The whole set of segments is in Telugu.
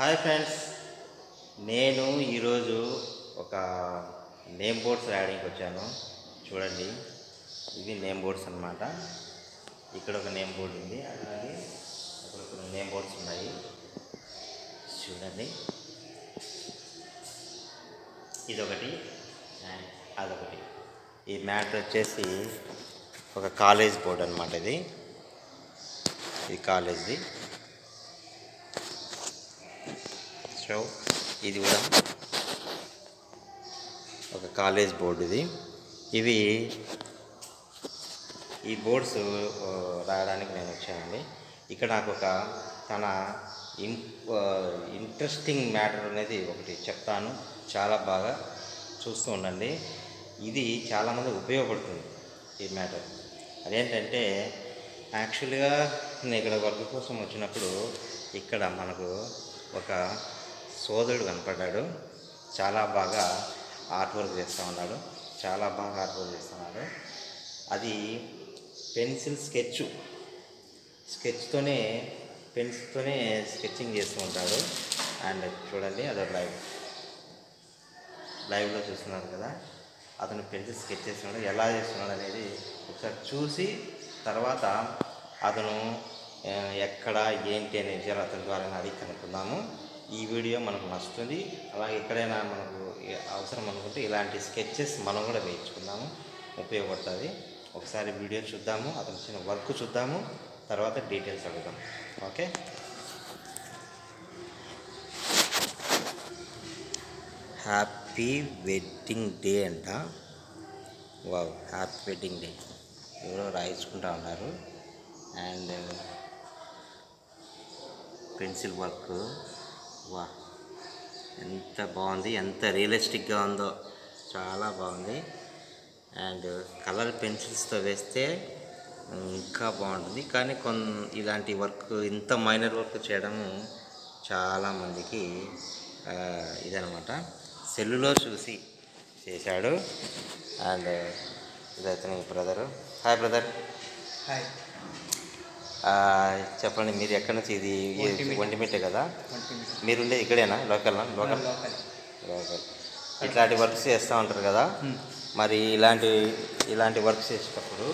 హాయ్ ఫ్రెండ్స్, నేను ఈరోజు ఒక నేమ్ బోర్డ్స్ రాయడానికి వచ్చాను. చూడండి, ఇవి నేమ్ బోర్డ్స్ అన్నమాట. ఇక్కడ ఒక నేమ్ బోర్డు ఉంది, అలాగే అక్కడ కొన్ని నేమ్ బోర్డ్స్ ఉన్నాయి. చూడండి, ఇదొకటి అండ్ అదొకటి. ఈ మ్యాటర్ వచ్చేసి ఒక కాలేజ్ బోర్డు అన్నమాట. ఇది కాలేజ్ది. సో ఇది కూడా ఒక కాలేజ్ బోర్డు. ఈ బోర్డ్స్ రాయడానికి నేను వచ్చానండి. ఇక్కడ నాకు ఒక చాలా ఇంట్రెస్టింగ్ మ్యాటర్ అనేది ఒకటి చెప్తాను. చాలా బాగా చూస్తూ ఉండండి. ఇది చాలామంది ఉపయోగపడుతుంది ఈ మ్యాటర్. అదేంటంటే, యాక్చువల్గా నేను ఇక్కడ వర్క్ కోసం వచ్చినప్పుడు ఇక్కడ మనకు ఒక సోదరుడు కనపడ్డాడు. చాలా బాగా ఆర్ట్ వర్క్ చేస్తూ ఉన్నాడు. అది పెన్సిల్ స్కెచ్తోనే స్కెచ్చింగ్ చేస్తూ ఉంటాడు. అండ్ చూడండి, అదొక లైవ్లో చూస్తున్నారు కదా. అతను పెన్సిల్ స్కెచ్ చేస్తున్నాడు. ఎలా చేస్తున్నాడు అనేది ఒకసారి చూసి తర్వాత అతను ఎక్కడ ఏంటి అనే విషయాలు అతని ద్వారా అడిగి కనుక్కుందాము. ఈ వీడియో మనకు నచ్చుతుంది. అలాగే ఎక్కడైనా మనకు అవసరం అనుకుంటే ఇలాంటి స్కెచెస్ మనం కూడా వేయించుకుందాము, ఉపయోగపడుతుంది. ఒకసారి వీడియో చూద్దాము, అతను చిన్న వర్క్ చూద్దాము, తర్వాత డీటెయిల్స్ అడుగుదాం. ఓకే, హ్యాపీ వెడ్డింగ్ డే అంట. వావ్, హ్యాపీ వెడ్డింగ్ డే ఎవరో రాయించుకుంటా ఉన్నారు. అండ్ పెన్సిల్ వర్క్, వా ఎంత బాగుంది, ఎంత రియలిస్టిక్గా ఉందో, చాలా బాగుంది. అండ్ కలర్ పెన్సిల్స్తో వేస్తే ఇంకా బాగుంటుంది. కానీ ఇలాంటి వర్క్, ఇంత మైనర్ వర్క్ చేయడము చాలామందికి ఇదనమాట. సెల్లులో చూసి చేశాడు. అండ్ ఇది అతని బ్రదరు. Hi brother. హాయ్. చెప్పండి, మీరు ఎక్కడి నుంచి? ఇది ఒంటిమిట్టే కదా మీరుండే? ఇక్కడేనా? లోకల్. ఇట్లాంటి వర్క్స్ చేస్తూ ఉంటారు కదా. మరి ఇలాంటి వర్క్స్ చేసేటప్పుడు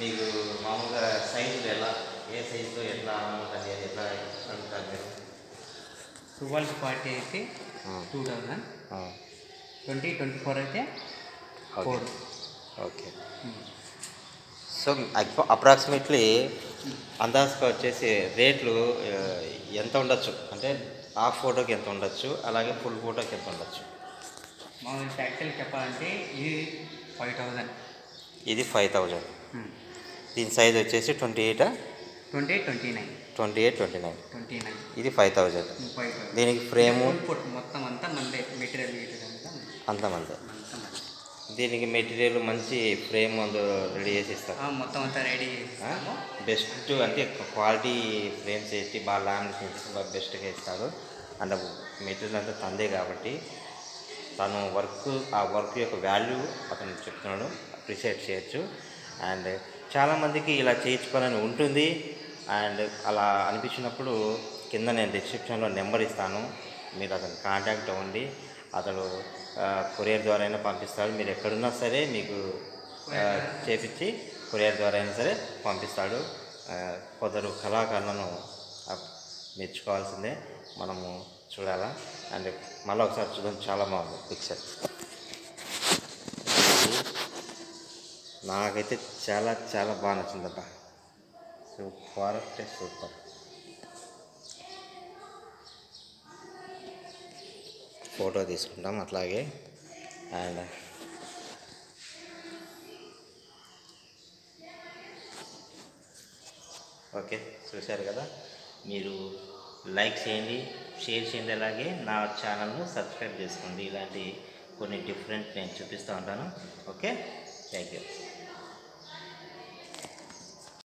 మీకు మామూలుగా సైజులు ఏ సైజులో ఎట్లా ఉంటుంది, ఎట్లా అంటారు మీరు? 12-40 అయితే 2000, 20-24 అయితే 4. ఓకే. సో అప్రాక్సిమేట్లీ అందాజుగా వచ్చేసి రేట్లు ఎంత ఉండొచ్చు అంటే, హాఫ్ ఫోటోకి ఎంత ఉండొచ్చు, అలాగే ఫుల్ ఫోటోకి ఎంత ఉండొచ్చు? మామూలు ప్రాక్టికల్ చెప్పాలంటే ఇది 5000. ఇది 5000. దీని సైజ్ వచ్చేసి 28, 29. ఇది 5000. దీనికి ఫ్రేము మొత్తం అంతా మందే, మెటీరియల్ అంతా మందే. దీనికి మెటీరియల్ మంచి ఫ్రేమ్ రెడీ చేసి ఇస్తారు. మొత్తం అంతా రెడీ బెస్ట్ అంటే క్వాలిటీ ఫ్రేమ్స్ వేసి బాగా లామినేషన్ చేసి బాగా బెస్ట్గా ఇస్తాడు. అండ్ మెటీరియల్ అంతా తందే కాబట్టి తను ఆ వర్క్ యొక్క వాల్యూ అతను చెప్తున్నాడు, అప్రిషియేట్ చేయొచ్చు. అండ్ చాలామందికి ఇలా చేయించుకోవాలని ఉంటుంది. అండ్ అలా అనిపించినప్పుడు కింద నేను డిస్క్రిప్షన్లో నెంబర్ ఇస్తాను, మీరు అతను కాంటాక్ట్ అవ్వండి. అతను కొరియర్ ద్వారా అయినా పంపిస్తాడు. మీరు ఎక్కడున్నా సరే మీకు చేపించి కొరియర్ ద్వారా అయినా సరే పంపిస్తాడు. కొందరు కళాకారులను మెచ్చుకోవాల్సిందే, మనము చూడాలా. అండ్ మళ్ళీ ఒకసారి చూద్దాం. చాలా బాగుంది పిక్చర్. నాకైతే చాలా చాలా బాగా నచ్చిందబ్బా. సూపర్ అంటే సూపర్. ఫోటో తీసుకుంటాం అట్లాగే. అండ్ ఓకే, చూశారు కదా. మీరు లైక్ చేయండి, షేర్ చేయండి, అలాగే నా ఛానల్ను సబ్స్క్రైబ్ చేసుకోండి. ఇలాంటి కొన్ని డిఫరెంట్ నేను చూపిస్తూ ఉంటాను. Okay, thank you.